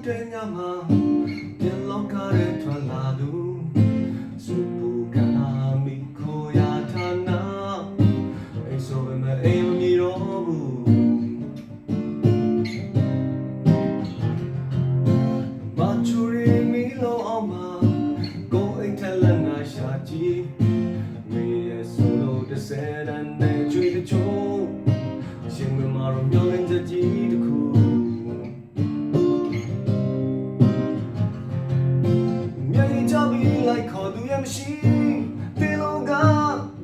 တဲ့ညမှာပြန်လောကရဲ့ထွက်လာသူစုပူကနာမိကိုရထာနာအိမ်ဆိုပေမဲ့အိမ်မမြည်တော့ဘူးမချူရီမီလောအောင်မှာကိုအိမ်ထက်လက်နာရှာကြည့်မေရဲ့ဆိုလိုတစ်စဲတန်းနဲ့ချွေးတချို့ရှင်မမတို့မျောလင်းချက်ကြီးတစ်ခုလိုက်ခေါ်သူရဲ့မရှိတေလုံးက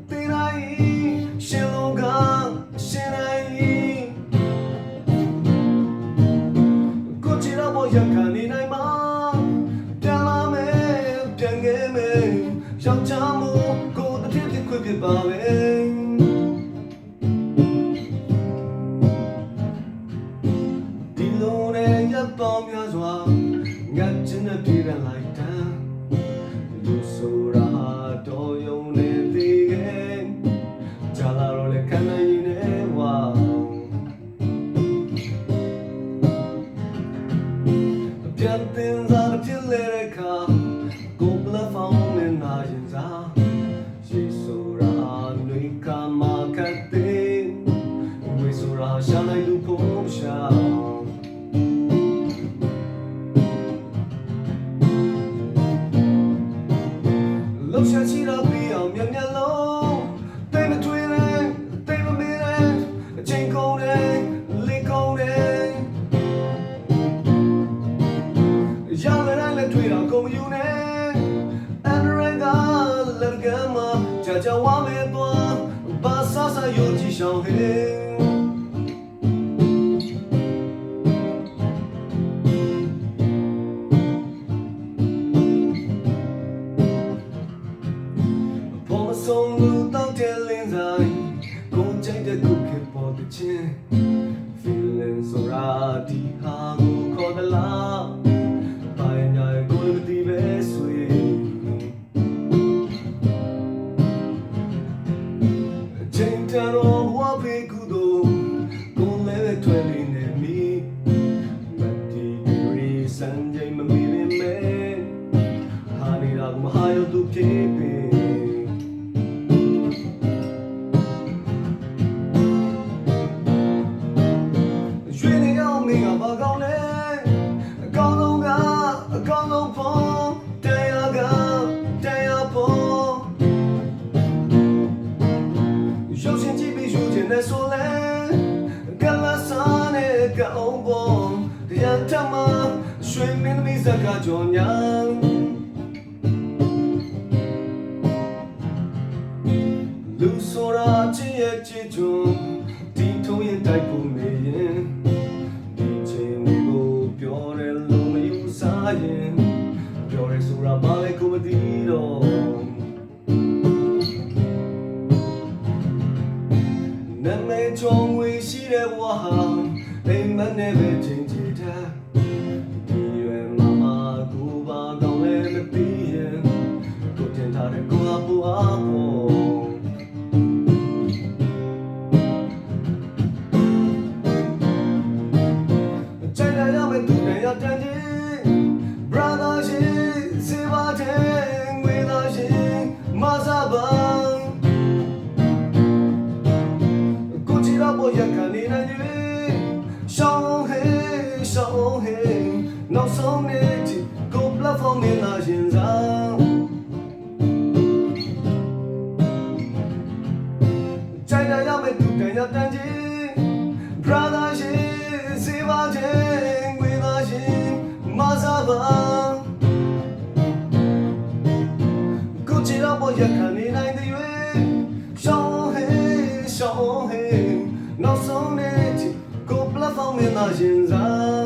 တေနိုင်ရှင်လုံးကရှင်နိုင်ကိုချီတော့ဘောရခနေနိုင်မှာပြန်လာမယ်ပြန်ခဲ့မယ်ယောက်ျားမို့ကိုတစ်ထစ်တစ်ခွဖြစ်ပါပဲဒီလိုနဲ့ရပ်ပေါင်းများစွာငါချင်တဲ့ပြည်ရလိုက်တာလူဆိုတာတော့ယုံနေသေးခဲ့ကြာလာတော့လေခံနိုင်နေဝါပြန်တင်စားဖြစ်လေတဲ့ခါကိုဘလဖောင်းနဲ့နာရင်စားရှိဆိုတာနှွေးကမှာကတဲ့ဝေဆိုတာရှာလိုက်လူဖို့ရှာလောက်ရှာချီတော့ပြီးအောင်မျက်မျက်လုံးတိတ်မထွေးနဲ့တိတ်မမေးနဲ့အချိန်ကုန်တယ်လေးကုန်တယ်ရလည်းလည်းထွေးတော့ကုန်ယူနေအန်ရန်ကလက်ကမကြာဝါမဲတော့ဘာဆာဆာယိုကြည့်ရှောင်းဟဲဆုံးလူတောက်တဲ့လင်းဆိုင်ကိုကြိုက်တဲ့ခုခေပေါ်တဲ့ချင်း feeling so right ဒီဟာကိုခေါ်သလားဘာညာကိုလည်းမသိပဲဆိုရင်ချိန်တန်တော့ဝါဖေးကူတော့ကိုလည်းထွေးနေနေမီမတီရီစံချိန်မမီနေမယ်ဟာနေတာကမဟာရသူဖြစ်ပြီဘာကောင်းလဲအကောင်းဆုံးကအကောင်းဆုံးဖို့တရားကတရားဖို့ရုပ်ရှင်ကြည့်ပြီးယူခြင်းနဲ့ဆိုလဲကလာစားနဲ့ကောင်းဖို့တရားထမရွှေမင်းသမီးစကားကြော်ညာလူဆိုတာချစ်ရဲ့ချစ်ချုံဒီထုံးရင်တိုက်ဖို့နေရင်ပြောရဲဆိုတာဘာလဲကိုမသိတော့နာမည်ကြောင့်ဝေရှိတဲ့ဝါအိမ်မနဲ့ပဲချင်းချစ်တာဒီရွယ်မမကိုဘာကောင်းလဲမသိရင်ကိုတင်ထားတဲ့ကိုအပူအပေါ်ใจได้ยังไม่ตื่นได้ยังจันจีBrother ရှင်စေပါတဲ့ငွေသားရှင်မစားပါကိုချီတော့ဘောရခံနေနိုင်ပြီရှောင်းဟေးရှောင်းဟေးနောက်ဆုံးနေ့ကို platform နဲ့လာရင်စားใจได้ยังไม่ตื่นได้ยังจันจี Brother ရှင်စေပါတဲ့ငွေသားရှင်မစားပါကိုချီတော့ဘောရခံနေနိုင်တဲ့ရွေးရှောင်းဟေးရှောင်းဟေးနောက်ဆုံးနေ့ကို platform နဲ့လာရင်စား